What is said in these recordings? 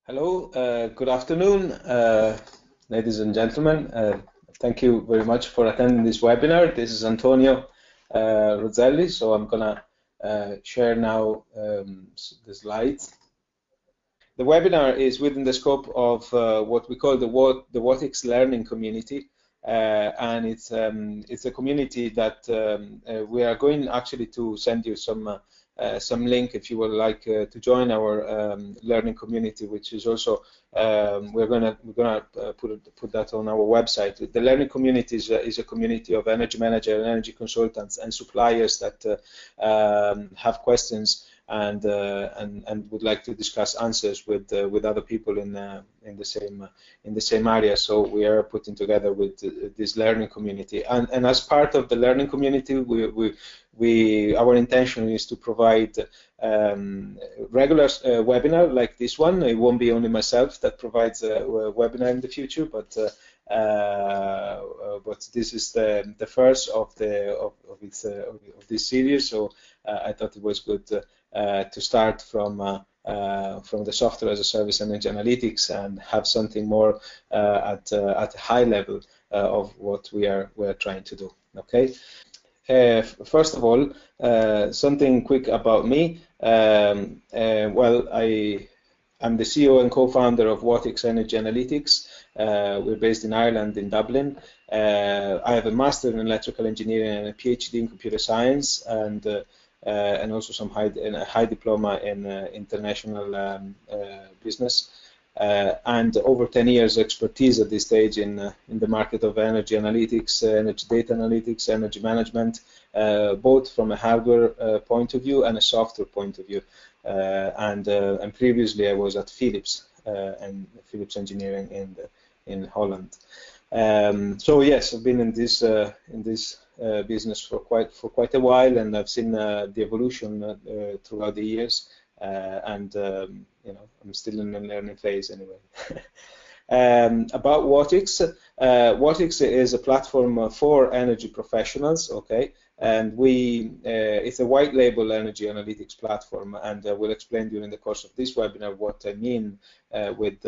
Hello, good afternoon, ladies and gentlemen. Thank you very much for attending this webinar. This is Antonio Rozzelli, so I'm gonna share now the slides. The webinar is within the scope of what we call the WATICS learning community, and it's a community that we are going actually to send you some link if you would like to join our learning community, which is also we're gonna put that on our website. The learning community is a community of energy managers, energy consultants, and suppliers that have questions and would like to discuss answers with other people in the same area. So we are putting together with this learning community, and as part of the learning community, our intention is to provide regular webinar like this one. It won't be only myself that provides a webinar in the future, but this is the first of this series. So I thought it was good to start from the software as a service energy analytics and have something more at a high level of what we're trying to do. Okay. First of all, something quick about me. Well, I'm the CEO and co-founder of WATICS Energy Analytics. We're based in Ireland, in Dublin. I have a master in electrical engineering and a PhD in computer science, and also some high diploma in international business. And over 10 years expertise at this stage in the market of energy analytics, energy data analytics, energy management, both from a hardware point of view and a software point of view. And previously I was at Philips and Philips Engineering in Holland. So yes, I've been in this business for quite a while, and I've seen the evolution throughout the years. You know, I'm still in the learning phase anyway. About WATICS, WATICS is a platform for energy professionals, okay, and it's a white label energy analytics platform, and we'll explain during the course of this webinar what I mean with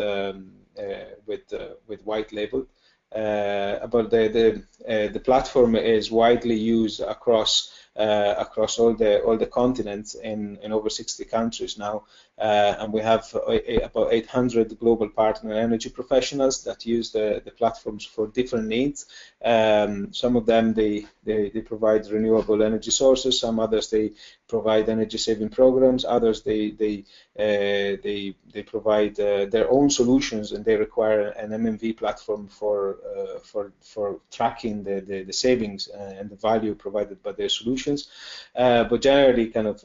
white label. But the platform is widely used across all the continents in over 60 countries now, and we have about 800 global partner energy professionals that use the platforms for different needs. Some of them they provide renewable energy sources, some others they provide energy saving programs, others they provide their own solutions, and they require an MMV platform for tracking the savings and the value provided by their solutions. But generally, kind of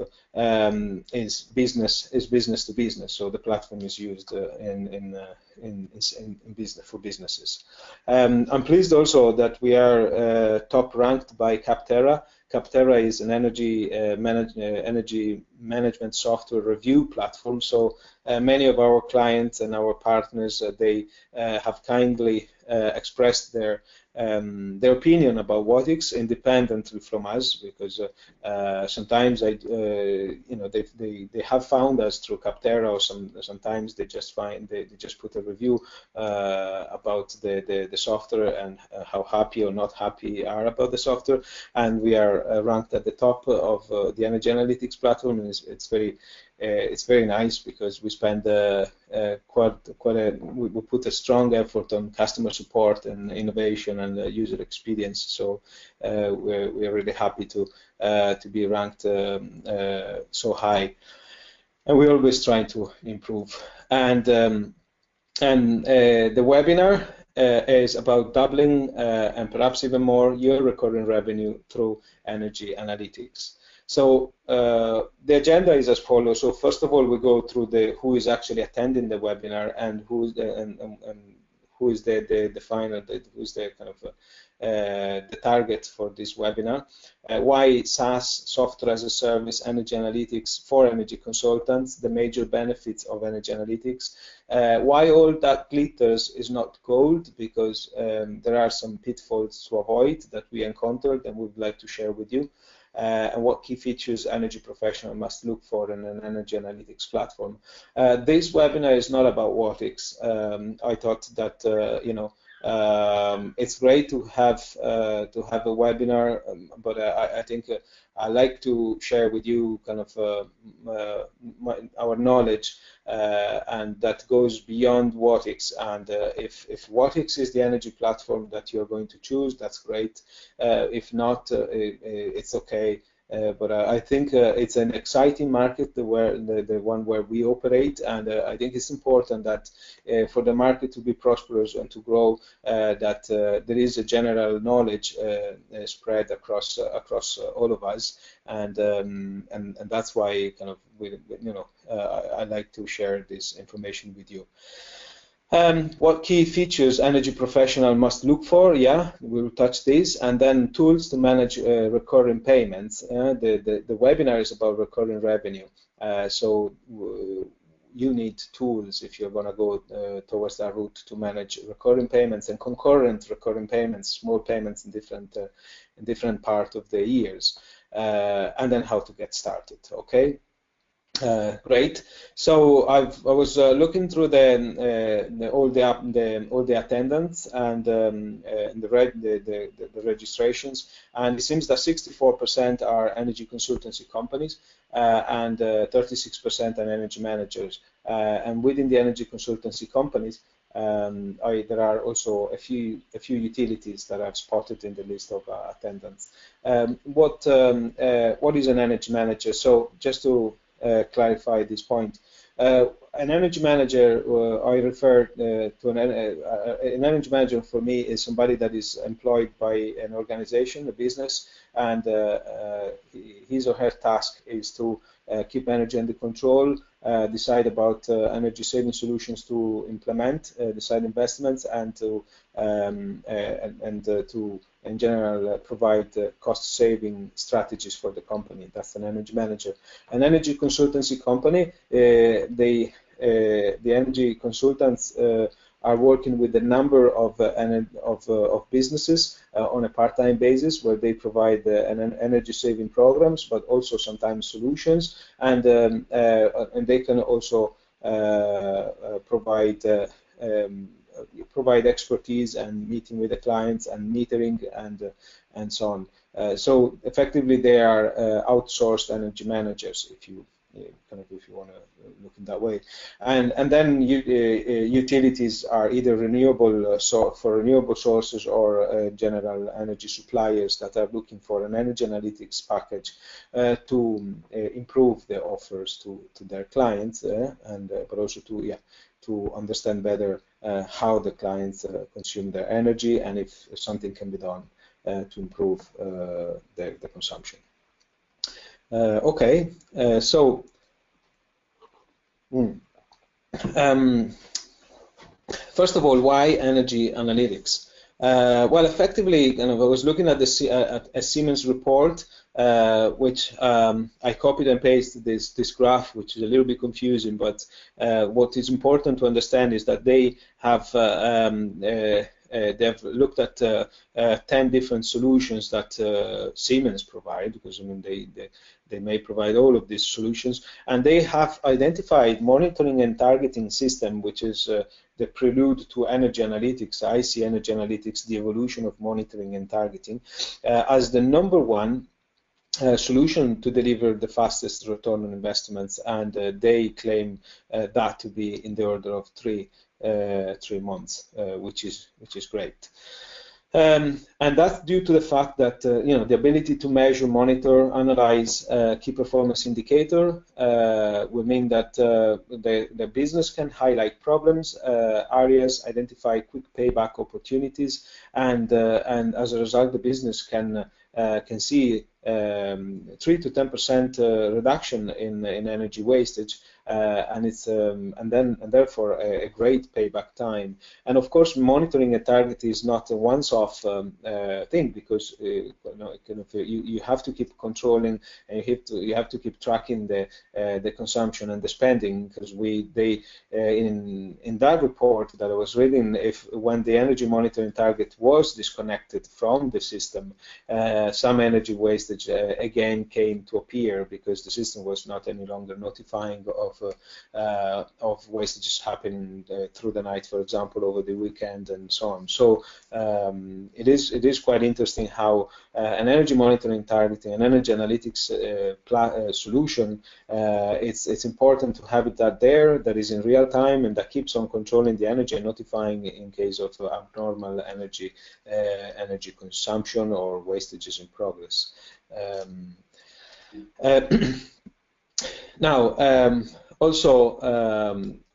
is business to business. So the platform is used in business for businesses. I'm pleased also that we are top ranked by Capterra. Capterra is an energy management software review platform. So many of our clients and our partners they have kindly expressed their opinion about WATICS independently from us, because sometimes you know, they have found us through Capterra, or sometimes they just put a review about the software and how happy or not happy are about the software, and we are ranked at the top of the energy analytics platform, and it's very nice because we spend we put a strong effort on customer support and innovation and user experience. So we're really happy to be ranked so high, and we're always trying to improve. And the webinar is about doubling and perhaps even more your recurring revenue through energy analytics. So the agenda is as follows. So first of all, we go through who is actually attending the webinar and who's who's the kind of the target for this webinar. Why SaaS, software as a service, energy analytics for energy consultants, the major benefits of energy analytics. Why all that glitters is not gold, because there are some pitfalls to avoid that we encountered and would like to share with you. and what key features energy professional must look for in an energy analytics platform. This webinar is not about WATIX. I thought that it's great to have a webinar, but I think I like to share with you kind of our knowledge, and that goes beyond WATIX. And if WATIX is the energy platform that you're going to choose, that's great. If not, it's okay. But I think it's an exciting market, the one where we operate, and I think it's important that for the market to be prosperous and to grow, that there is a general knowledge spread across all of us, and that's why kind of I like to share this information with you. What key features energy professional must look for? Yeah, we'll touch this, and then tools to manage recurring payments. The webinar is about recurring revenue, so you need tools if you're going to go towards that route to manage recurring payments and concurrent recurring payments, small payments in different part of the years, and then how to get started. Okay. Great. So I was looking through all the attendance and the registrations, and it seems that 64% are energy consultancy companies and 36% are energy managers. And within the energy consultancy companies, there are also a few utilities that I've spotted in the list of attendants. What is an energy manager? So just to clarify this point. An energy manager, I refer to an energy manager for me is somebody that is employed by an organization, a business, and his or her task is to keep energy under control, decide about energy saving solutions to implement, decide investments, and to in general provide cost saving strategies for the company. That's an energy manager. An energy consultancy company, the energy consultants are working with a number of businesses on a part-time basis, where they provide energy-saving programs, but also sometimes solutions, and they can also provide expertise and meeting with the clients and metering and so on. So effectively, they are outsourced energy managers, if you want to look in that way. And then utilities are either renewable sources or general energy suppliers that are looking for an energy analytics package to improve their offers to their clients, but also to understand better how the clients consume their energy and if something can be done to improve the consumption. Okay, so first of all, why energy analytics? Well, effectively, I was looking at a Siemens report, which I copied and pasted this graph, which is a little bit confusing, but what is important to understand is that they have they've looked at 10 different solutions that Siemens provide, because I mean they may provide all of these solutions, and they have identified monitoring and targeting system, which is the prelude to energy analytics. I see energy analytics, the evolution of monitoring and targeting, as the #1 solution to deliver the fastest return on investments, and they claim that to be in the order of 3 months, which is great. And that's due to the fact that the ability to measure, monitor, analyze key performance indicator will mean that the business can highlight problems, areas, identify quick payback opportunities, and as a result, the business can see 3 to 10% reduction in energy wastage, and therefore a great payback time. And of course, monitoring a target is not a once-off thing, because you have to keep controlling, and you have to keep tracking the consumption and the spending, because in that report that I was reading, when the energy monitoring target was disconnected from the system, some energy wastage wastage again came to appear because the system was not any longer notifying of wastages happening through the night, for example, over the weekend and so on. So it is quite interesting how an energy monitoring targeting, an energy analytics solution, it's important to have it that is in real time and that keeps on controlling the energy and notifying in case of abnormal energy consumption or wastages in progress. Now, also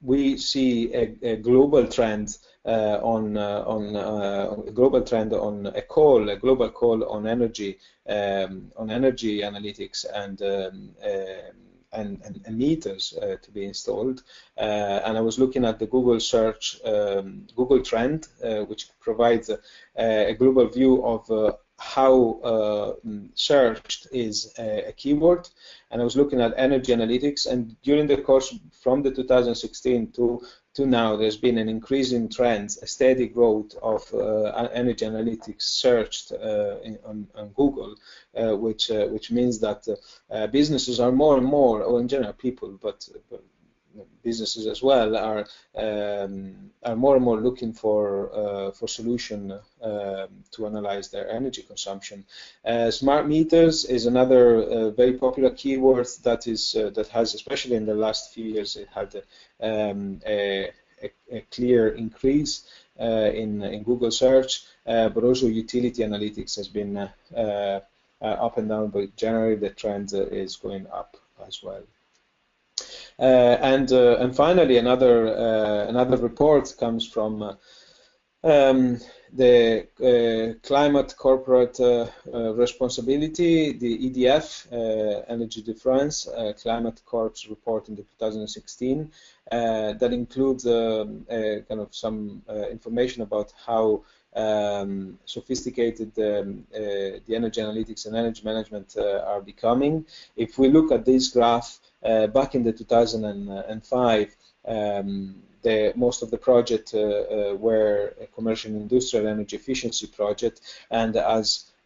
we see a global trend on a global trend on a global call on energy analytics and meters to be installed. And I was looking at the Google search, Google Trend, which provides a global view of how searched is a keyword. And I was looking at energy analytics, and during the course from the 2016 to now, there's been an increasing trend, a steady growth of energy analytics searched on Google, which means that businesses are more and more, or in general people, but businesses as well, are more and more looking for solution to analyze their energy consumption. Smart meters is another very popular keyword that has, especially in the last few years, it had a clear increase in Google search, but also utility analytics has been up and down, but generally the trend is going up as well. And finally, another report comes from the Climate Corporate Responsibility, the EDF, Energy de France, Climate Corp's report in the 2016, that includes kind of some information about how sophisticated the energy analytics and energy management are becoming. If we look at this graph, back in the 2005, most of the projects were a commercial and industrial energy efficiency project, and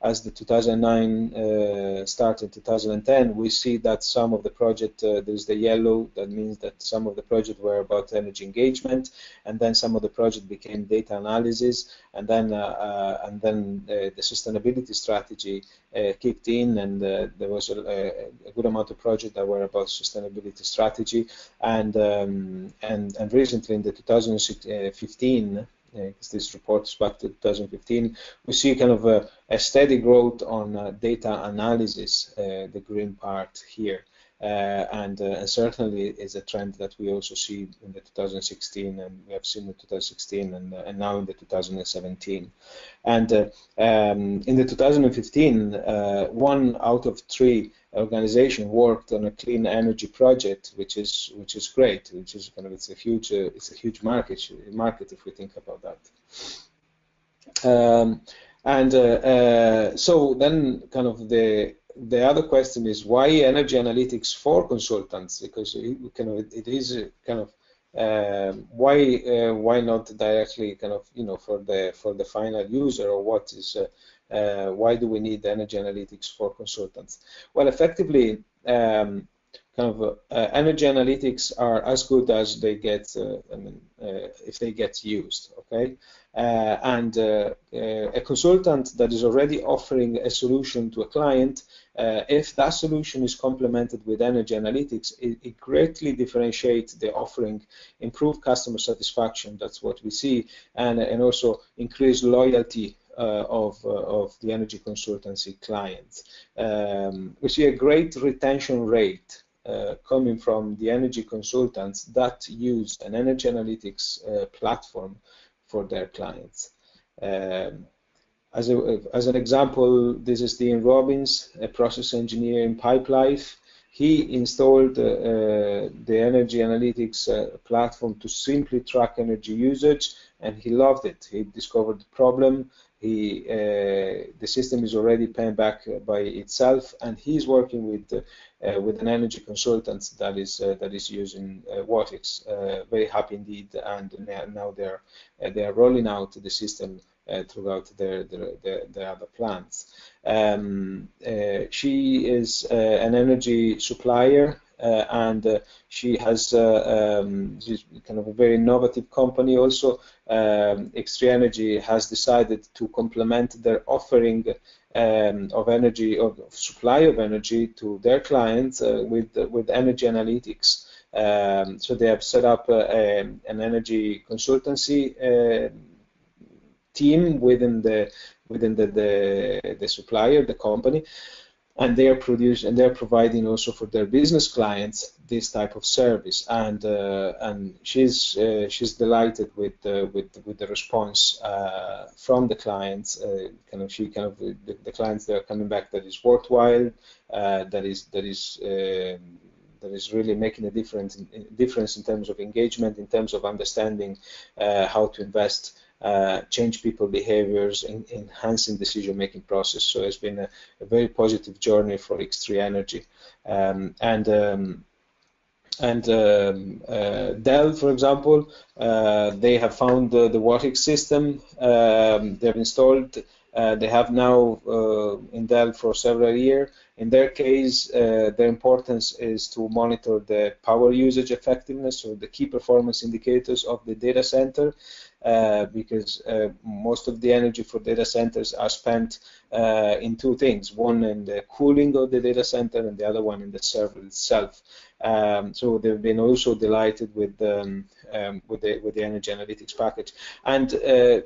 as the 2009 started in 2010, we see that some of the project, there's the yellow, that means that some of the projects were about energy engagement, and then some of the project became data analysis, and then the sustainability strategy kicked in, and there was a good amount of projects that were about sustainability strategy, and recently in the 2015. Because this report is back to 2015, we see kind of a steady growth on data analysis, the green part here, and certainly is a trend that we also see in the 2016, and we have seen in 2016 and now in the 2017. And in the 2015, 1 out of 3 organization worked on a clean energy project, which is great. Which is kind of it's a huge market if we think about that. So then kind of the other question is, why energy analytics for consultants? Because it is kind of why not directly kind of for the final user, or what is why do we need energy analytics for consultants? Well, effectively, kind of energy analytics are as good as they get. If they get used, okay. And a consultant that is already offering a solution to a client, if that solution is complemented with energy analytics, it greatly differentiates the offering, improve customer satisfaction. That's what we see, and also increase loyalty of the energy consultancy clients. We see a great retention rate coming from the energy consultants that use an energy analytics platform for their clients. As an example, this is Dean Robbins, a process engineer in Pipelife. He installed the energy analytics platform to simply track energy usage, and he loved it. He discovered the problem. The system is already paying back by itself, and he's working with an energy consultant that is using Watix. Very happy indeed, and now they are rolling out the system throughout their other plants. She is an energy supplier, and she has she's kind of a very innovative company also. X3 Energy has decided to complement their offering of energy, of supply of energy to their clients with energy analytics. So they have set up an energy consultancy team within the supplier, the company, and they are providing also for their business clients this type of service. And she's delighted with the response from the clients. The clients that are coming back, that is worthwhile, that is really making a difference in terms of engagement, in terms of understanding how to invest, change people behaviors, enhancing decision-making process. So it's been a very positive journey for X3 Energy. Dell, for example, they have found the Vortex system. They have installed. They have now in Dell for several years. In their case, their importance is to monitor the power usage effectiveness, or the key performance indicators of the data center, because most of the energy for data centers are spent in two things: one in the cooling of the data center, and the other one in the server itself. So they've been also delighted with the energy analytics package. And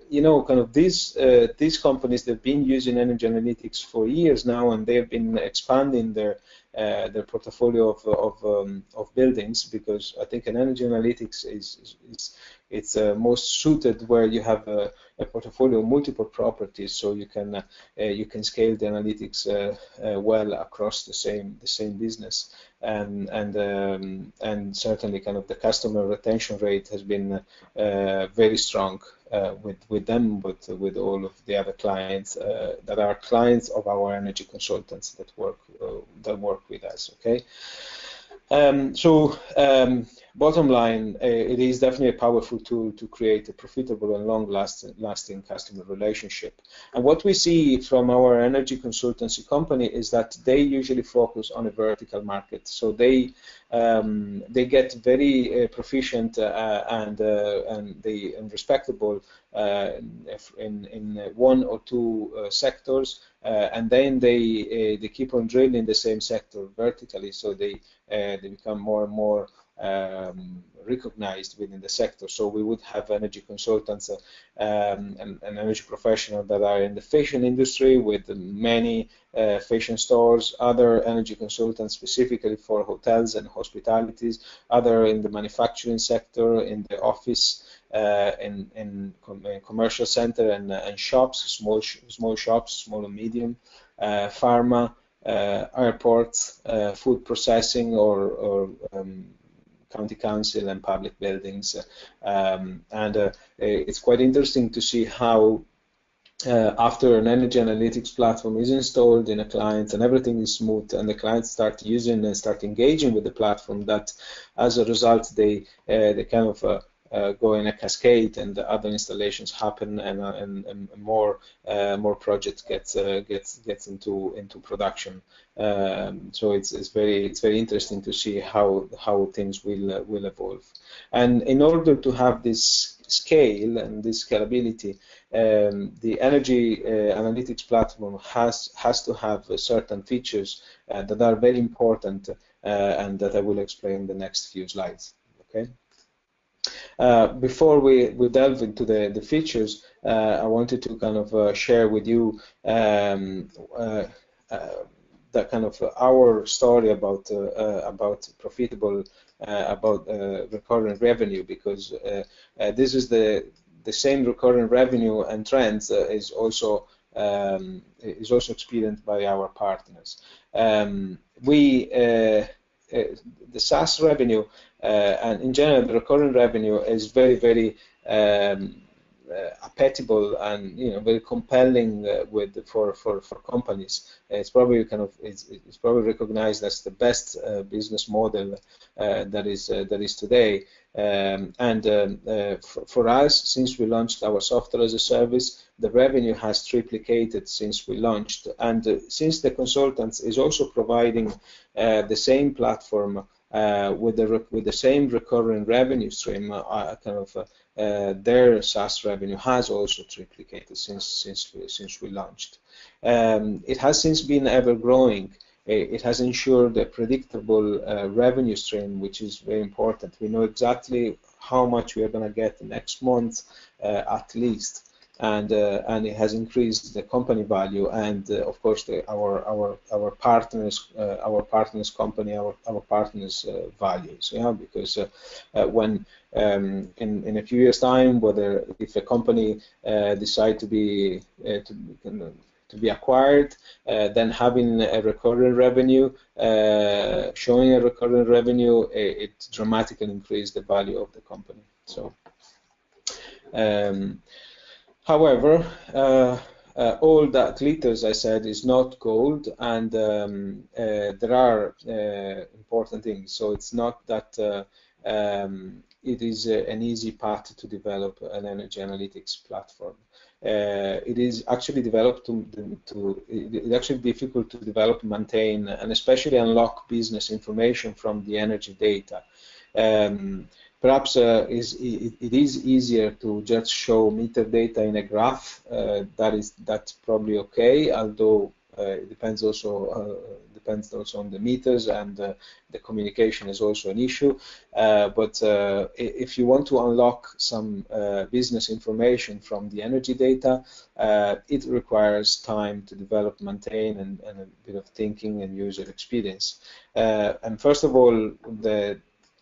you know, kind of these companies, they've been using energy analytics for years now, and they've been expanding their portfolio of buildings, because I think an energy analytics it's most suited where you have a portfolio of multiple properties, so you can scale the analytics well across the same business, and certainly kind of the customer retention rate has been very strong with them, but with all of the other clients that are clients of our energy consultants that work with us. Okay. Bottom line, it is definitely a powerful tool to create a profitable and long-lasting customer relationship. And what we see from our energy consultancy company is that they usually focus on a vertical market. So they get very proficient and respectable in one or two sectors, and then they keep on drilling the same sector vertically. So they become more and more recognized within the sector. So we would have energy consultants and energy professionals that are in the fashion industry with many fashion stores, other energy consultants specifically for hotels and hospitalities, other in the manufacturing sector, in the office, in commercial center and shops, small shops, small and medium, pharma, airports, food processing, or county council and public buildings. It's quite interesting to see how after an energy analytics platform is installed in a client and everything is smooth, and the clients start using and start engaging with the platform, that as a result they kind of go in a cascade, and the other installations happen, and more projects gets into production. So it's very interesting to see how things will evolve. And in order to have this scale and this scalability, the energy analytics platform has to have certain features that are very important, and that I will explain in the next few slides. Okay. Before we delve into the features, I wanted to kind of share with you that kind of our story about profitable, about recurring revenue, because this is the same recurring revenue and trends is also experienced by our partners. The SaaS revenue and in general the recurring revenue is very applicable and very compelling for companies. It's probably recognized as the best business model that is today. For us, since we launched our software as a service, the revenue has triplicated since we launched. And since the consultants is also providing the same platform with the same recurring revenue stream, their SaaS revenue has also triplicated since we launched. It has since been ever growing. It has ensured a predictable revenue stream, which is very important. We know exactly how much we are going to get next month, at least, and it has increased the company value and, of course, our partners' values. Yeah, because when in a few years' time, if a company decide to be acquired, then having a recurring revenue, showing a recurring revenue, it dramatically increased the value of the company. So, however, all that glitters, I said, is not gold, and there are important things. So it's not that it is an easy path to develop an energy analytics platform. It is actually developed it's actually difficult to develop, maintain, and especially unlock business information from the energy data. Perhaps it is easier to just show meter data in a graph. That's probably okay, although it depends also on the meters, and the communication is also an issue. But if you want to unlock some business information from the energy data, it requires time to develop, maintain, and a bit of thinking and user experience. And first of all,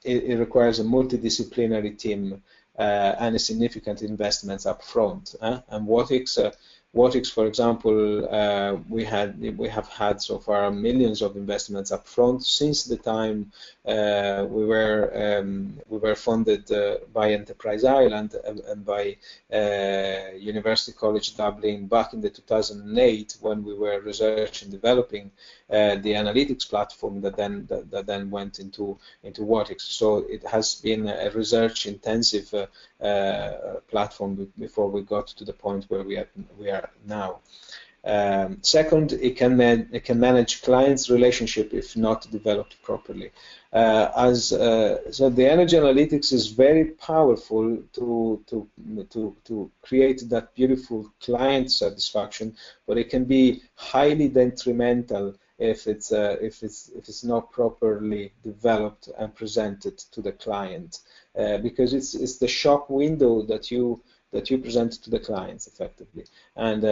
it requires a multidisciplinary team and a significant investments up front. And Wotix, for example, we have had so far millions of investments up front since the time we were funded by Enterprise Ireland and by University College Dublin back in the 2008, when we were researching and developing the analytics platform that then went into Wotix. So it has been a research intensive platform before we got to the point where we are now. Second, it can manage clients' relationship if not developed properly. So the energy analytics is very powerful to create that beautiful client satisfaction, but it can be highly detrimental if it's not properly developed and presented to the client, because it's the shop window that you present to the clients effectively, and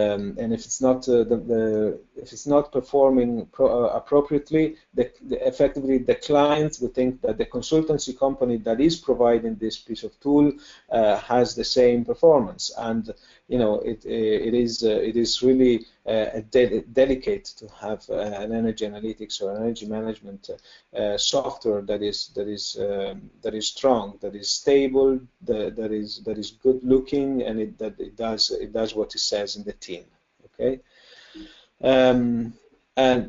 if it's not if it's not performing appropriately, effectively the client will think that the consultancy company that is providing this piece of tool has the same performance, and it is really delicate to have an energy analytics or energy management software that is strong, that is stable, that is good looking, and it does what it says in the tin. Okay. And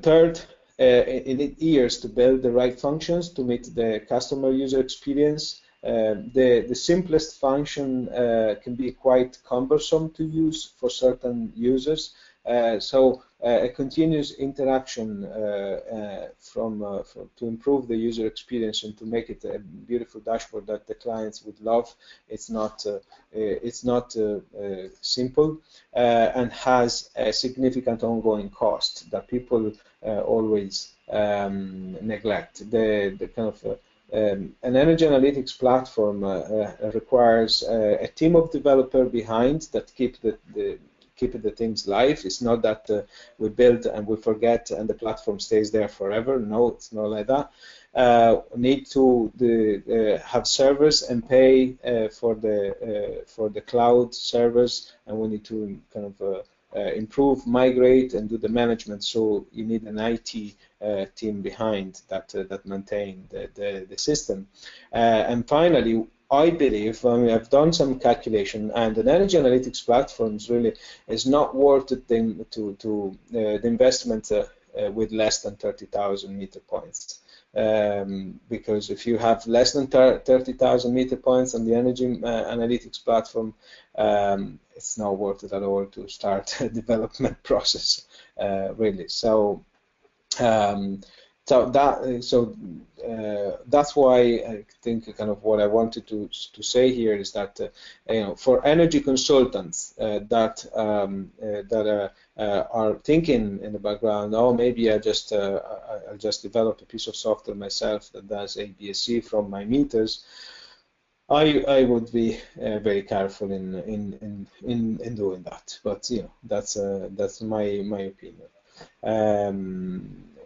third, it needs years to build the right functions to meet the customer user experience. The simplest function can be quite cumbersome to use for certain users. So a continuous interaction to improve the user experience and to make it a beautiful dashboard that the clients would love. It's not simple and has a significant ongoing cost that people always neglect. The kind of an energy analytics platform requires a team of developers behind that keep the things live. It's not that we build and we forget and the platform stays there forever. No, it's not like that. Need to have servers and pay for the cloud servers, and we need to kind of improve, migrate, and do the management. So you need an IT team behind that maintain the system. And finally, I believe, I've done some calculation, and an energy analytics platform really is not worth the investment with less than 30,000 meter points. because if you have less than 30,000 meter points on the energy analytics platform, it's not worth it at all to start a development process, really. So that's why I think kind of what I wanted to say here is that for energy consultants that are thinking in the background, oh, maybe I'll just develop a piece of software myself that does APS-C from my meters. I would be very careful in doing that, but that's my opinion.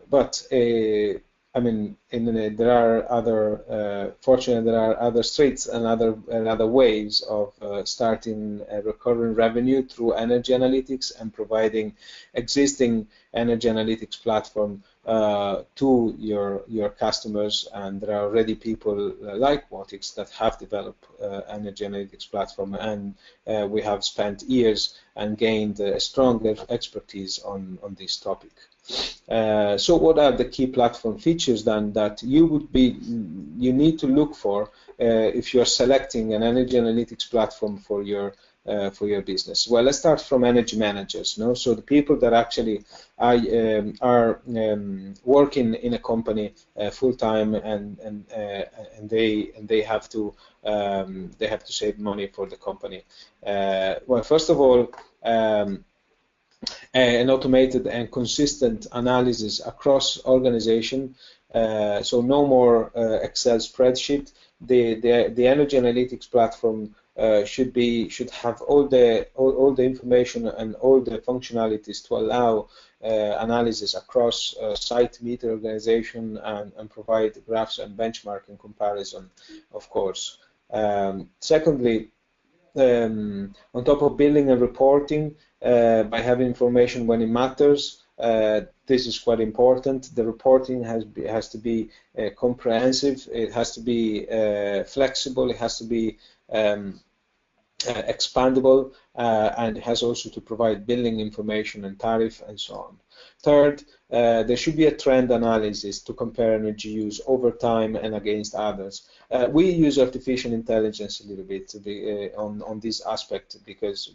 But I mean, there are other. Fortunately, there are other streets and other ways of starting a recurring revenue through energy analytics and providing existing energy analytics platform to your customers. And there are already people like Wotix that have developed energy analytics platform, and we have spent years and gained a stronger expertise on this topic. So what are the key platform features then that you need to look for if you are selecting an energy analytics platform for your business? Well, let's start from energy managers. No, so the people that actually are working in a company full time, and they have to save money for the company. Well, first of all, an automated and consistent analysis across organization. So no more Excel spreadsheet. The energy analytics platform should have all the information and all the functionalities to allow analysis across site, meter, organization, and provide graphs and benchmarking comparison, of course. Secondly, on top of building and reporting, by having information when it matters, this is quite important. The reporting has to be comprehensive. It has to be flexible. It has to be expandable, and it has also to provide billing information and tariff and so on. Third, there should be a trend analysis to compare energy use over time and against others. We use artificial intelligence a little bit on this aspect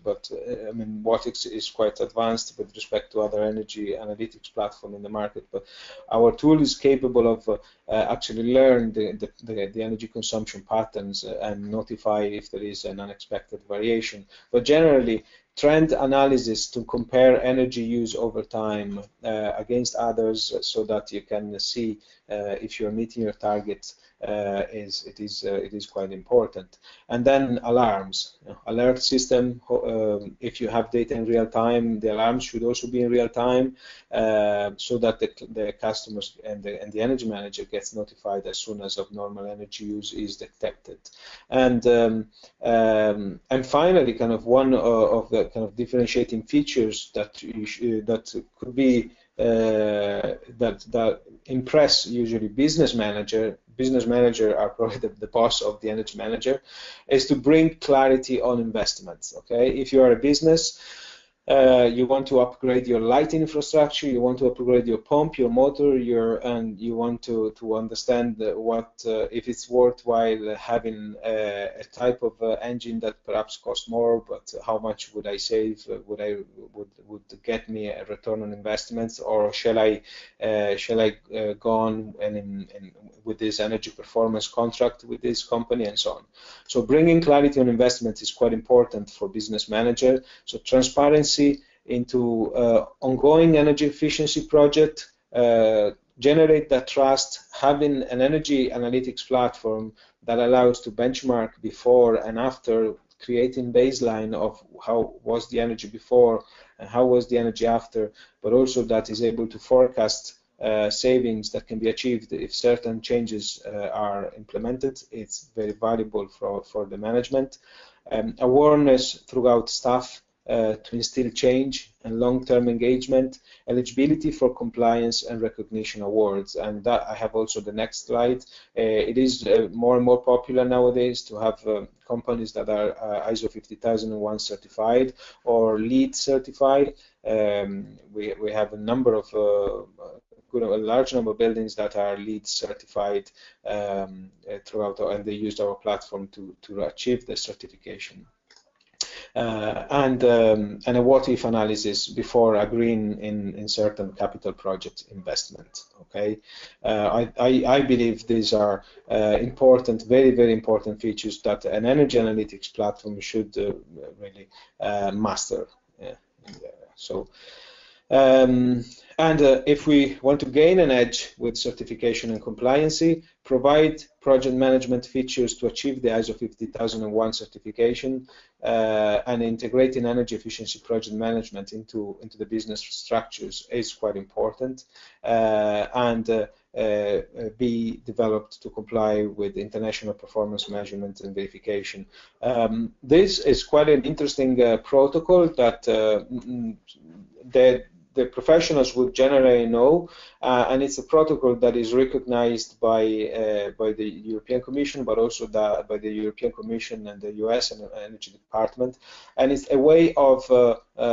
but I mean, Wotix is quite advanced with respect to other energy analytics platform in the market, but our tool is capable of actually learn the energy consumption patterns and notify if there is an unexpected variation. But generally, trend analysis to compare energy use over time against others, so that you can see if you're meeting your targets, it is quite important. And then alarms, alert system. If you have data in real time, the alarms should also be in real time, so that the customers and the energy manager gets notified as soon as abnormal energy use is detected. And finally, kind of one of the kind of differentiating features that could be that impress usually business manager. Business manager are probably the boss of the energy manager, is to bring clarity on investments. Okay, if you are a business, you want to upgrade your lighting infrastructure, you want to upgrade your pump, your motor, and you want to understand if it's worthwhile having a type of engine that perhaps costs more, but how much would I save? Would get me a return on investments, or shall I go on with this energy performance contract with this company, and so on. So bringing clarity on investments is quite important for business manager. So transparency into ongoing energy efficiency project, generate that trust, having an energy analytics platform that allows to benchmark before and after, creating baseline of how was the energy before and how was the energy after, but also that is able to forecast savings that can be achieved if certain changes are implemented. It's very valuable for the management. Awareness throughout staff to instill change and long-term engagement, eligibility for compliance and recognition awards. And that I have also the next slide. It is more and more popular nowadays to have companies that are ISO 50001 certified or LEED certified. We have a number of a large number of buildings that are LEED certified throughout, and they used our platform to achieve the certification. And a what-if analysis before agreeing in certain capital project investment. Okay, I believe these are important, very important features that an energy analytics platform should really master. So. If we want to gain an edge with certification and compliancy, provide project management features to achieve the ISO 50001 certification, and integrating energy efficiency project management into the business structures is quite important, be developed to comply with international performance measurement and verification. This is quite an interesting protocol that the professionals would generally know, and it's a protocol that is recognized by the European Commission, but also by the European Commission and the US Energy Department, and it's a way of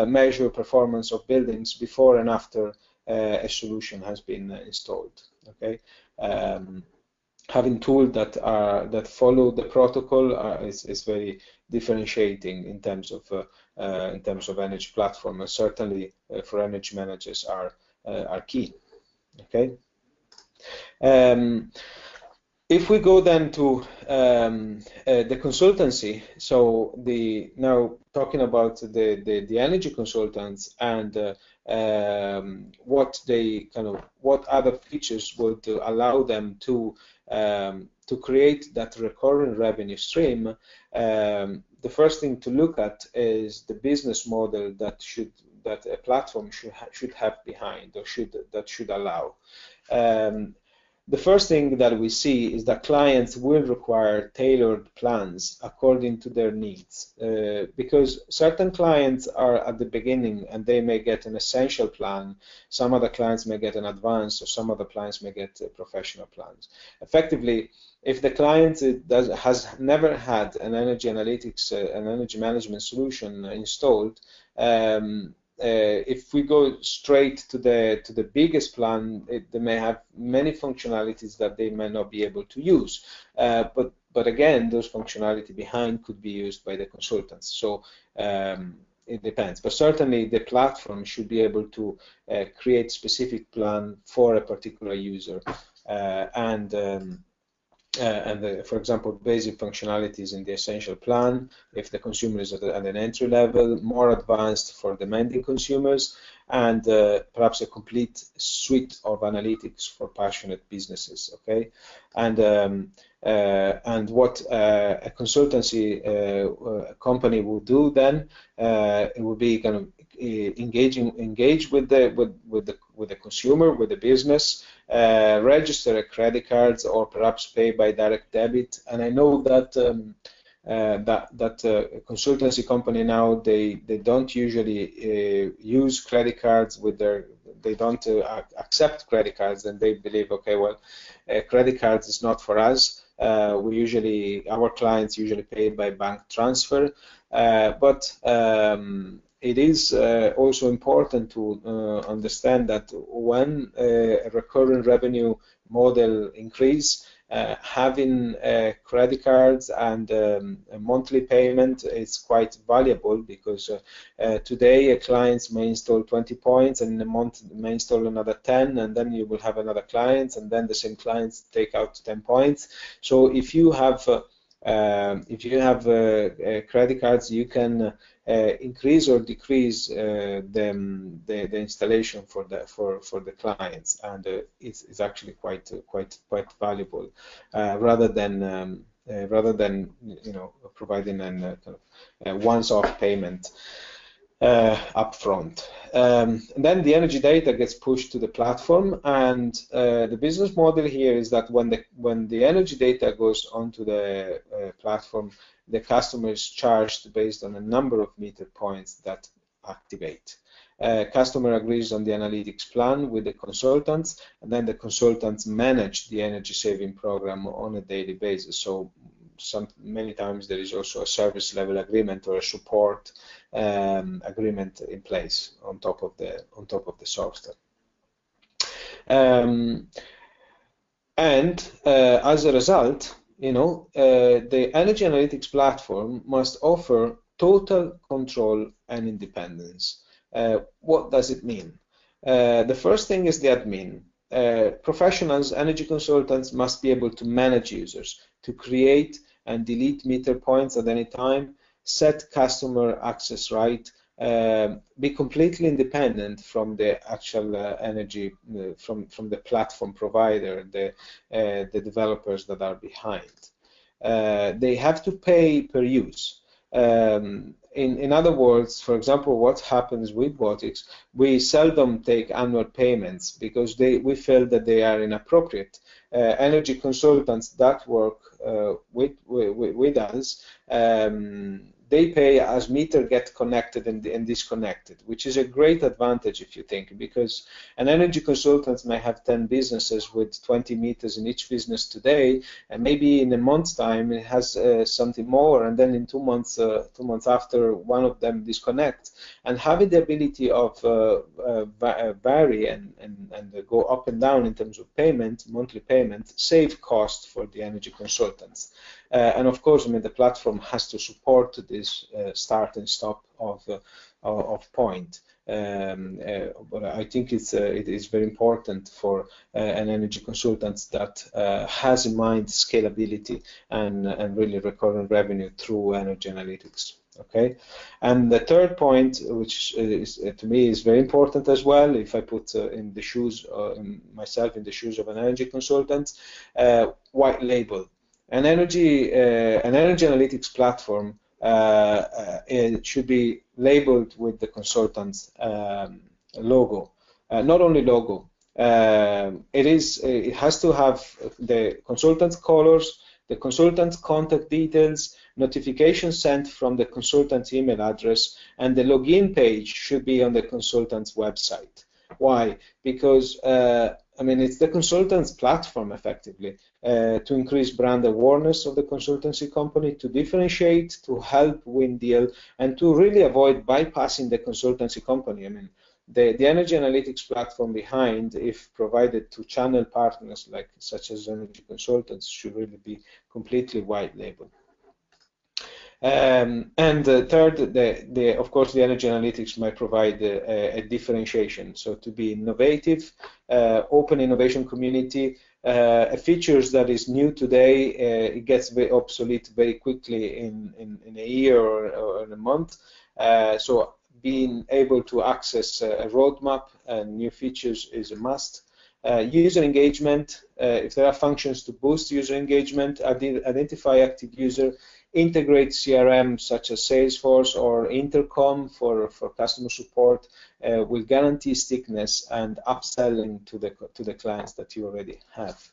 measure performance of buildings before and after a solution has been installed. Okay. Having tools that follow the protocol is very differentiating in terms of energy platform, and certainly for energy managers are key. Okay. If we go then to the consultancy, so now talking about the energy consultants and what other features would allow them to create that recurring revenue stream, the first thing to look at is the business model that a platform should have behind, or that should allow. The first thing that we see is that clients will require tailored plans according to their needs, because certain clients are at the beginning and they may get an essential plan, some other clients may get an advanced, or some other clients may get professional plans. Effectively, if the client has never had an energy analytics, an energy management solution installed, if we go straight to the biggest plan, they may have many functionalities that they may not be able to use. But again, those functionality behind could be used by the consultants. So it depends. But certainly the platform should be able to create specific plan for a particular user. For example, basic functionalities in the essential plan, if the consumer is at an entry level, more advanced for demanding consumers, and perhaps a complete suite of analytics for passionate businesses. Okay, and what a consultancy company will do then, it will be kind of engage with the consumer, with the business, register a credit cards, or perhaps pay by direct debit. And I know that a consultancy company now, they don't usually use credit cards they don't accept credit cards, and they believe, okay, well, credit cards is not for us. Our clients usually pay by bank transfer, but it is also important to understand that when a recurring revenue model increase, having credit cards and a monthly payment is quite valuable, because today a client may install 20 points, and in a month may install another 10, and then you will have another client, and then the same clients take out 10 points. So if you have credit cards, you can increase or decrease the installation for the clients, and it's actually quite valuable, rather than providing a once-off payment upfront. Then the energy data gets pushed to the platform, and the business model here is that when the energy data goes onto the platform, the customer is charged based on a number of meter points that activate. Customer agrees on the analytics plan with the consultants, and then the consultants manage the energy saving program on a daily basis. So many times there is also a service level agreement or a support agreement in place on top of the software. As a result, the energy analytics platform must offer total control and independence. What does it mean? The first thing is the admin. Professionals, energy consultants must be able to manage users, to create and delete meter points at any time, set customer access right, be completely independent from the actual energy, from the platform provider, the developers that are behind. They have to pay per use. In other words, for example, what happens with Quotix, we seldom take annual payments because we feel that they are inappropriate. Energy consultants that work with us, they pay as meter get connected and disconnected, which is a great advantage if you think, because an energy consultant may have 10 businesses with 20 meters in each business today, and maybe in a month's time it has something more, and then in 2 months, 2 months after, one of them disconnects. And having the ability of vary and go up and down in terms of payment, monthly payment, save cost for the energy consultants. And of course, I mean, the platform has to support this start and stop of point. But I think it is very important for an energy consultant that has in mind scalability and really recurrent revenue through energy analytics. Okay, and the third point, which is, to me is very important as well, if I put in the shoes myself in the shoes of an energy consultant, white label. An energy analytics platform it should be labeled with the consultant's logo. Not only logo, it has to have the consultant's colors, the consultant's contact details, notifications sent from the consultant's email address, and the login page should be on the consultant's website. Why? Because I mean, it's the consultant's platform, effectively, to increase brand awareness of the consultancy company, to differentiate, to help win deal, and to really avoid bypassing the consultancy company. I mean, the energy analytics platform behind, if provided to channel partners like such as energy consultants, should really be completely white labeled. And third, of course, the energy analytics might provide a differentiation. So to be innovative, open innovation community, a features that is new today, it gets very obsolete very quickly in a year or in a month. So being able to access a roadmap and new features is a must. User engagement, if there are functions to boost user engagement, identify active user, integrate CRM such as Salesforce or Intercom for customer support, will guarantee stickiness and upselling to the clients that you already have.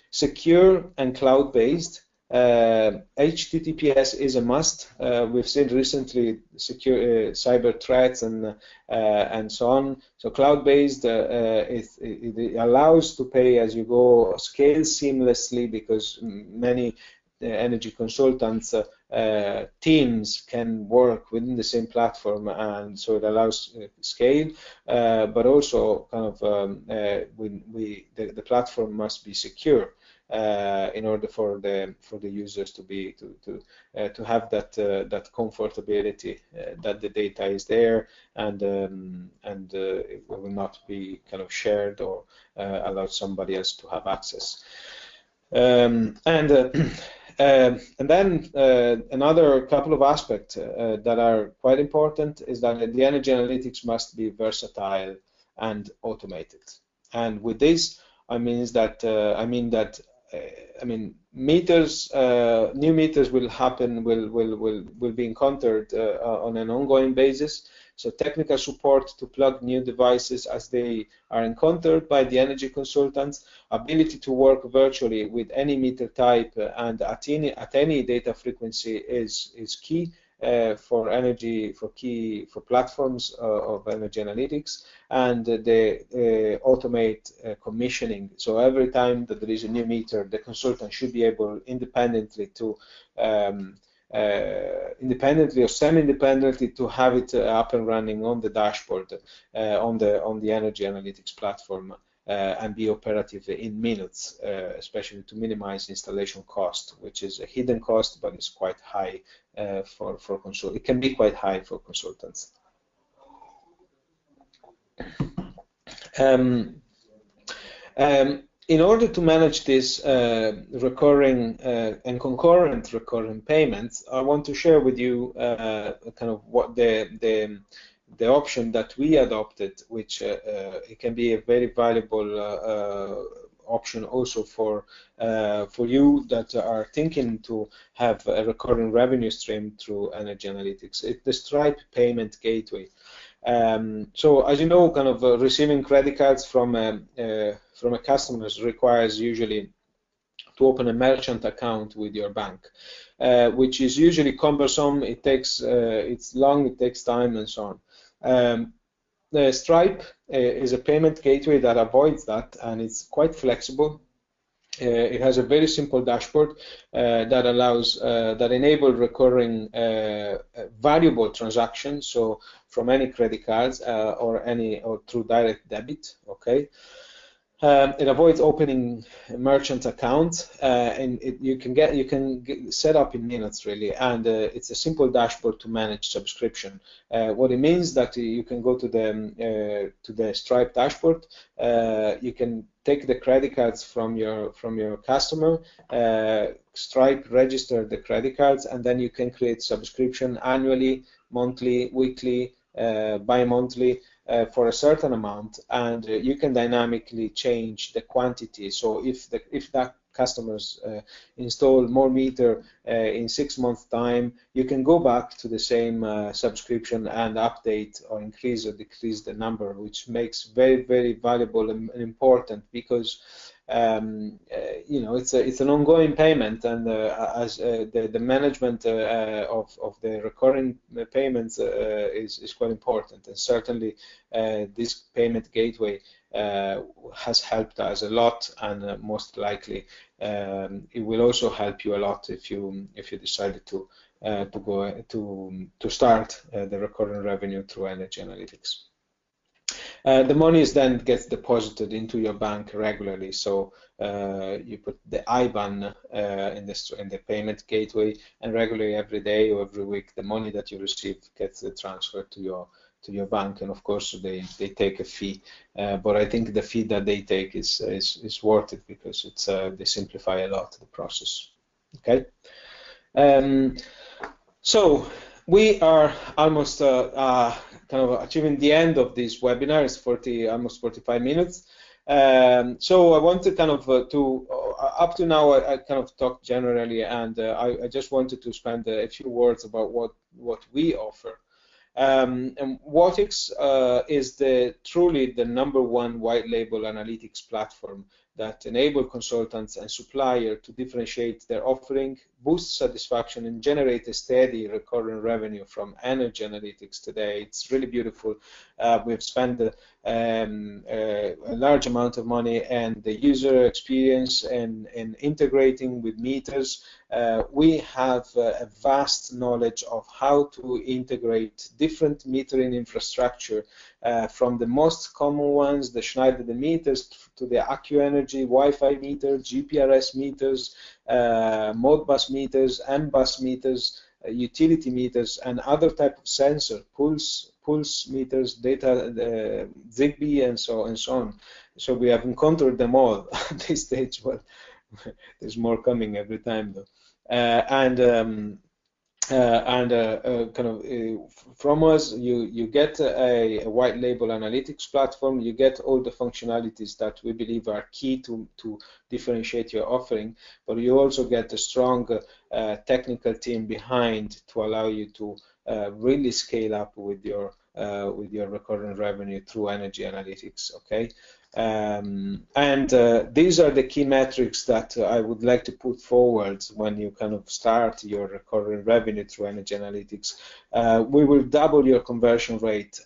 Secure and cloud-based. HTTPS is a must. We've seen recently secure cyber threats and so on. So cloud-based, it allows to pay as you go, scales seamlessly because many energy consultants teams can work within the same platform, and so it allows scale, but also kind of the platform must be secure in order for the users to have that comfortability that the data is there and it will not be kind of shared or allow somebody else to have access. And then another couple of aspects that are quite important is that the energy analytics must be versatile and automated. And with this, I mean that meters, new meters will happen, will be encountered on an ongoing basis. So technical support to plug new devices as they are encountered by the energy consultants, ability to work virtually with any meter type and at any data frequency is key for platforms of energy analytics, and the automate commissioning. So every time that there is a new meter, the consultant should be able independently to independently or semi-independently to have it up and running on the dashboard on the energy analytics platform and be operative in minutes, especially to minimize installation cost, which is a hidden cost, but it's quite high for consultants. It can be quite high for consultants. In order to manage this recurring and concurrent recurring payments, I want to share with you kind of what the option that we adopted, which it can be a very valuable option also for you that are thinking to have a recurring revenue stream through energy analytics. It's the Stripe payment gateway. So as you know, kind of receiving credit cards from a customer requires usually to open a merchant account with your bank, which is usually cumbersome. It takes it's long, it takes time, and so on. The Stripe is a payment gateway that avoids that, and it's quite flexible. It has a very simple dashboard that allows that enable recurring valuable transactions, so from any credit cards or through direct debit. Okay. It avoids opening merchant accounts, and you can set up in minutes really, and it's a simple dashboard to manage subscription. What it means that you can go to the Stripe dashboard. You can take the credit cards from your customer. Stripe register the credit cards, and then you can create subscription annually, monthly, weekly, bi-monthly. For a certain amount, and you can dynamically change the quantity. So if that customers install more meter in 6 months' time, you can go back to the same subscription and update or increase or decrease the number, which makes very, very valuable and important, because you know, it's an ongoing payment, and as the management of the recurring payments is quite important, and certainly this payment gateway has helped us a lot, and most likely it will also help you a lot if you decided to start the recurring revenue through energy analytics. The money then gets deposited into your bank regularly, so you put the IBAN in the payment gateway, and regularly every day or every week the money that you receive gets transferred to your bank, and of course they take a fee, but I think the fee that they take is worth it, because it's they simplify a lot the process. Okay, so we are almost kind of achieving the end of this webinar. It's almost 45 minutes. So I want to kind of up to now I kind of talked generally, and I just wanted to spend a few words about what we offer. And Whatix is truly the #1 white label analytics platform that enable consultants and suppliers to differentiate their offering, boost satisfaction, and generate a steady recurring revenue from energy analytics today. It's really beautiful. We've spent a large amount of money, and the user experience and integrating with meters. We have a vast knowledge of how to integrate different metering infrastructure, from the most common ones, the Schneider meters, to the AccuEnergy Wi-Fi meters, GPRS meters, Modbus meters, MBus meters, utility meters, and other type of sensor, pulse meters, data, Zigbee, and so on. So we have encountered them all at this stage. Well, there's more coming every time though. From us, you get a white label analytics platform. You get all the functionalities that we believe are key to differentiate your offering, but you also get a strong technical team behind to allow you to really scale up with your recurring revenue through energy analytics. Okay. These are the key metrics that I would like to put forward when you kind of start your recurring revenue through energy analytics. We will double your conversion rate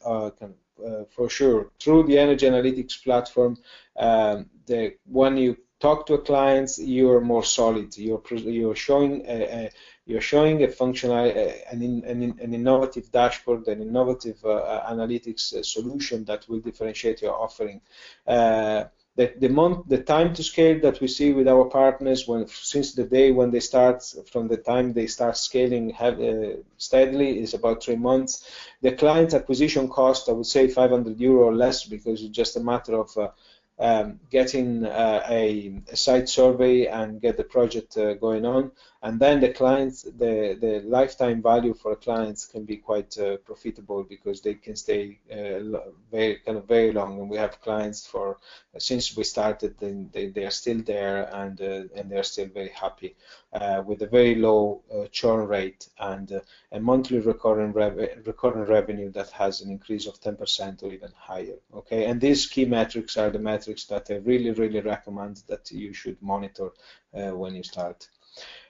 for sure through the energy analytics platform. When you talk to clients, you are more solid. You're showing you're showing a functional, an innovative dashboard, an innovative analytics solution that will differentiate your offering. The time to scale that we see with our partners, since the day when they start, from the time they start scaling steadily, is about 3 months. The client acquisition cost, I would say €500 or less, because it's just a matter of getting a site survey and get the project going on, and then the clients, the lifetime value for clients can be quite profitable, because they can stay very long. And we have clients for since we started, they are still there, and they are still very happy with a very low churn rate and a monthly recurring revenue that has an increase of 10% or even higher. Okay, and these key metrics are the metrics that I really recommend that you should monitor when you start.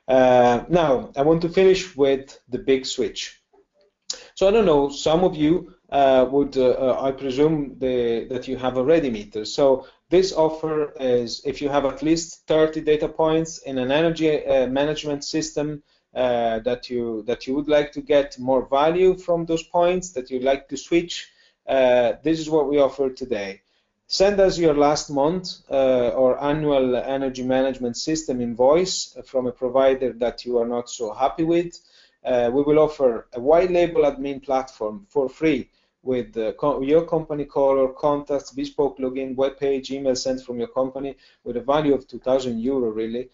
Now, I want to finish with the big switch. So I don't know, some of you would, I presume that you have already meters. So this offer is, if you have at least 30 data points in an energy management system that you would like to get more value from those points, that you'd like to switch, this is what we offer today. Send us your last month or annual energy management system invoice from a provider that you are not so happy with. We will offer a white label admin platform for free with your company color, contacts, bespoke login, web page, email sent from your company, with a value of €2,000 really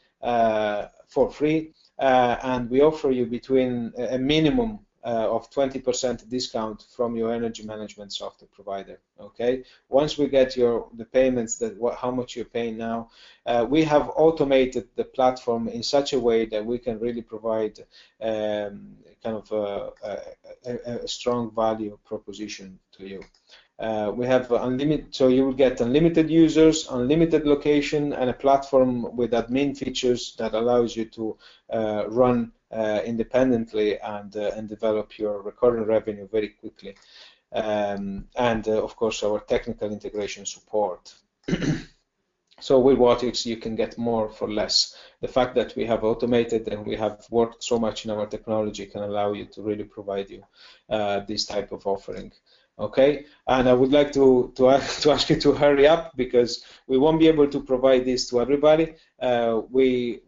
for free. And we offer you between a minimum of 20% discount from your energy management software provider. Okay, once we get the payments, how much you're paying now, we have automated the platform in such a way that we can really provide kind of a strong value proposition to you. We have unlimited, so you will get unlimited users, unlimited location, and a platform with admin features that allows you to run independently and develop your recurring revenue very quickly. And of course, our technical integration support. So with Whatix, you can get more for less. The fact that we have automated and we have worked so much in our technology can allow you to really provide you this type of offering. Okay, and I would like to ask you to hurry up, because we won't be able to provide this to everybody. We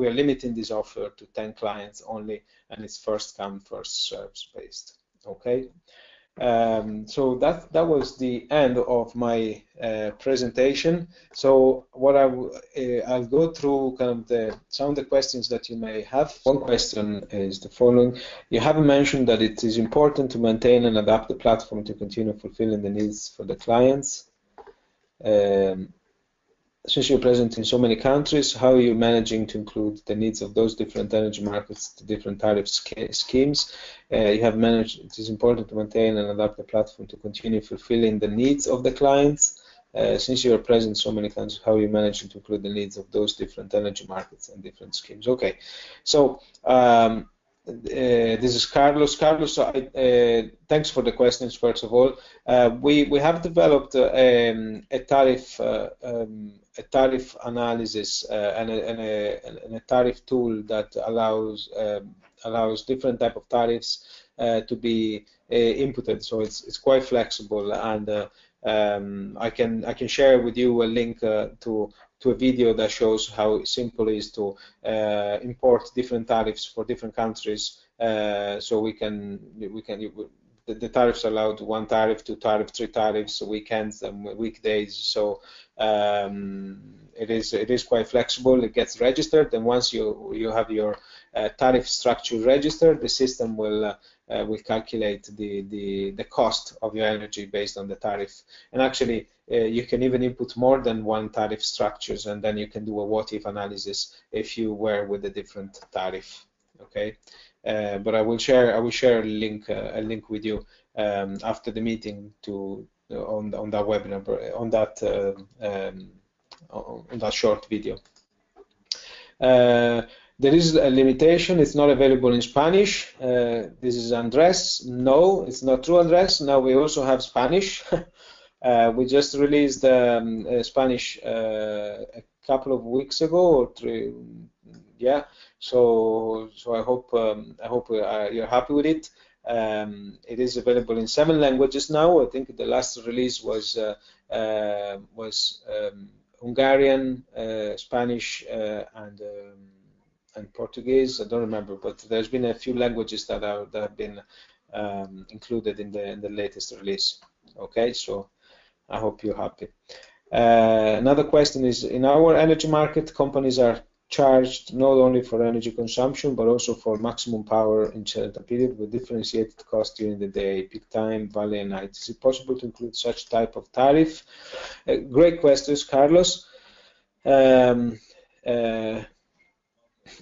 are limiting this offer to 10 clients only, and it's first come, first served based. Okay, so that was the end of my presentation. So what I'll go through kind of some of the questions that you may have. One question is the following: you have mentioned that it is important to maintain and adapt the platform to continue fulfilling the needs for the clients. Since you're present in so many countries, how are you managing to include the needs of those different energy markets to different tariff schemes? You have managed, it is important to maintain and adapt the platform to continue fulfilling the needs of the clients. Since you are present in so many countries, how are you managing to include the needs of those different energy markets and different schemes? Okay, so this is Carlos. Carlos, thanks for the questions. First of all, we have developed a tariff analysis and a tariff tool that allows different type of tariffs to be inputted. So it's quite flexible, and I can share with you a link to a video that shows how simple it is to import different tariffs for different countries. So the tariffs allowed 1 tariff, 2 tariffs, 3 tariffs, weekends and weekdays. So it is quite flexible. It gets registered, and once you have your tariff structure registered, the system will calculate the cost of your energy based on the tariff. And actually, you can even input more than 1 tariff structures, and then you can do a what-if analysis if you were with a different tariff. Okay, but I will share a link with you after the meeting on that webinar, on that short video. There is a limitation. It's not available in Spanish. This is Andres. No, it's not true, Andres. Now we also have Spanish. We just released Spanish a couple of weeks ago, or 3. Yeah, so I hope you're happy with it. It is available in 7 languages now. I think the last release was Hungarian, Spanish, and Portuguese. I don't remember, but there's been a few languages that have been included in the latest release. Okay, so I hope you're happy. Another question is, in our energy market, companies are charged not only for energy consumption but also for maximum power in certain period with differentiated cost during the day, peak time, valley, and night. Is it possible to include such type of tariff? Great questions, Carlos.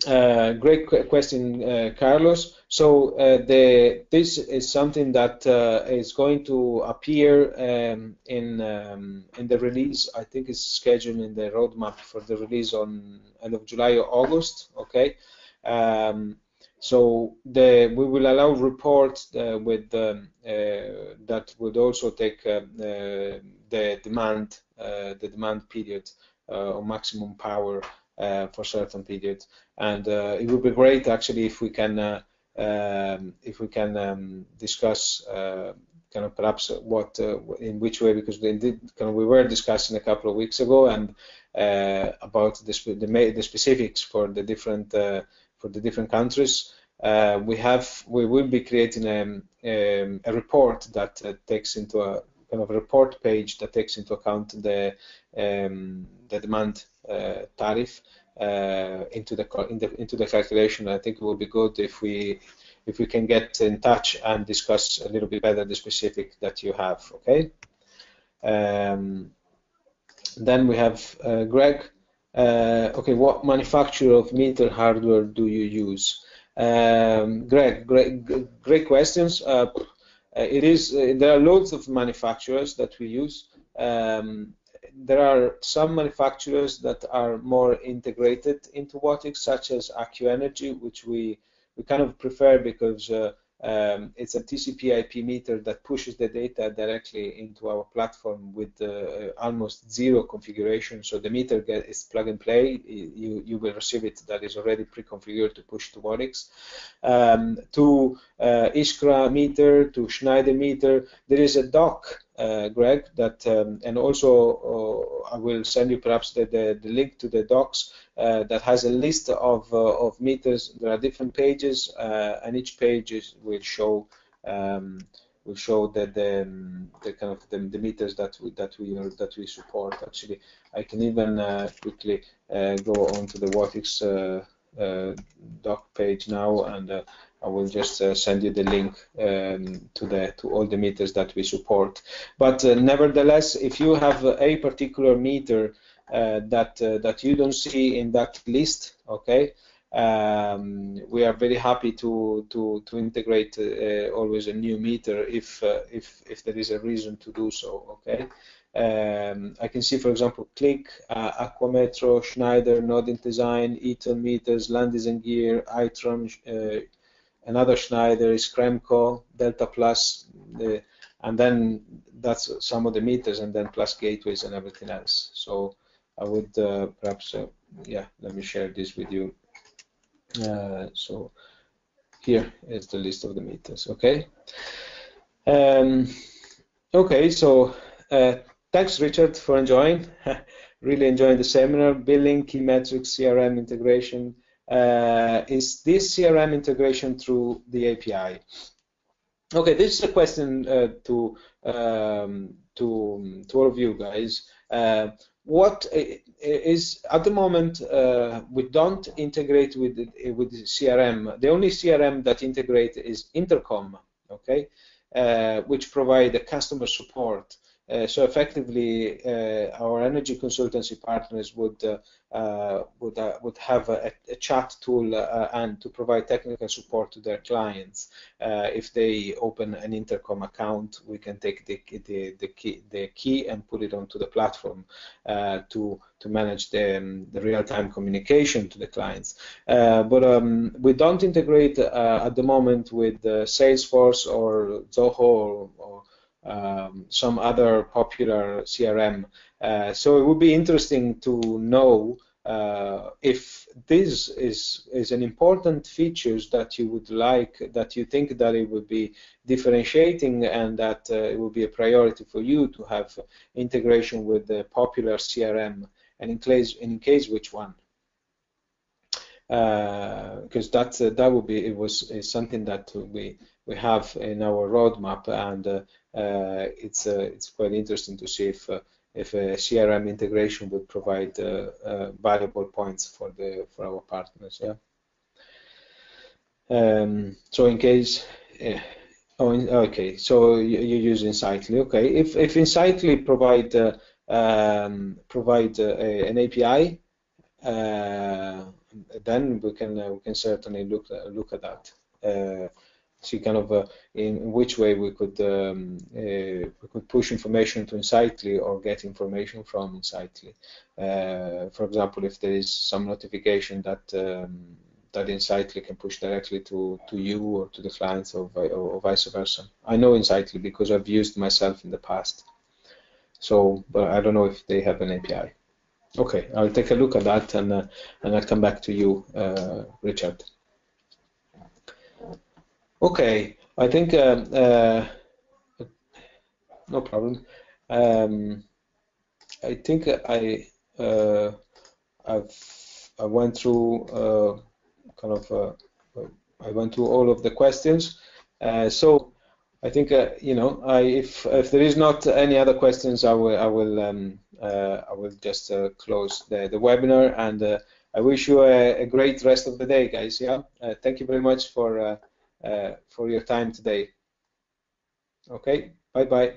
Great question, Carlos. So this is something that is going to appear in the release. I think it's scheduled in the roadmap for the release on end of July or August. Okay. So we will allow reports with that would also take the demand period or maximum power for certain periods, and it would be great actually if we can discuss kind of perhaps what in which way, because we were discussing a couple of weeks ago and about the specifics for the different countries. We will be creating a report that takes into a kind of report page that takes into account the demand tariff into the calculation. I think it will be good if we can get in touch and discuss a little bit better the specific that you have. Okay. Then we have Greg. Okay, what manufacturer of meter hardware do you use? Greg, great questions. There are loads of manufacturers that we use. There are some manufacturers that are more integrated into WATIX, such as AccuEnergy, which we kind of prefer because it's a TCP/IP meter that pushes the data directly into our platform with almost zero configuration. So the meter is plug and play. You will receive it that is already pre-configured to push to WATIX. To Iskra meter, to Schneider meter, there is a dock, Greg, that and also I will send you perhaps the link to the docs that has a list of meters. There are different pages, and each page will show the kind of the meters that we support. Actually, I can even quickly go onto the WATIX doc page now, and I will just send you the link to all the meters that we support. But nevertheless, if you have a particular meter that you don't see in that list, okay, we are very happy to integrate always a new meter if there is a reason to do so. Okay. I can see, for example, Click, Aquametro, Schneider, Nodent Design, Eaton Meters, Landis+Gyr, Itron, another Schneider is Kremco, Delta Plus, and then that's some of the meters, and then plus gateways and everything else. So I would perhaps, yeah, let me share this with you. So here is the list of the meters. Okay. Okay. So thanks, Richard, for enjoying. Really enjoying the seminar. Billing, key metrics, CRM integration. Is this CRM integration through the API? Okay, this is a question to all of you guys. What is at the moment we don't integrate with the CRM. The only CRM that integrate is Intercom, okay, which provide the customer support. So effectively, our energy consultancy partners would have a chat tool and to provide technical support to their clients. If they open an Intercom account, we can take the key and put it onto the platform to manage the real-time communication to the clients. But we don't integrate at the moment with Salesforce or Zoho or some other popular CRM. So it would be interesting to know if this is an important features that you would like, that you think that it would be differentiating and that it will be a priority for you to have integration with the popular CRM, and in case which one? Because that would be is something that we have in our roadmap, and it's quite interesting to see if a CRM integration would provide valuable points for our partners. Yeah. So in case, okay, so you use Insightly. Okay, if Insightly provide an API, then we can certainly look at that. See kind of in which way we could push information to Insightly or get information from Insightly. For example, if there is some notification that that Insightly can push directly to you or to the clients, or vice versa. I know Insightly because I've used myself in the past. So, but I don't know if they have an API. Okay, I'll take a look at that, and I'll come back to you, Richard. Okay, I think no problem. I think I went through I went through all of the questions. So I think you know, if there is not any other questions, I will just close the webinar, and I wish you a great rest of the day, guys. Yeah, thank you very much for your time today. Okay, bye bye.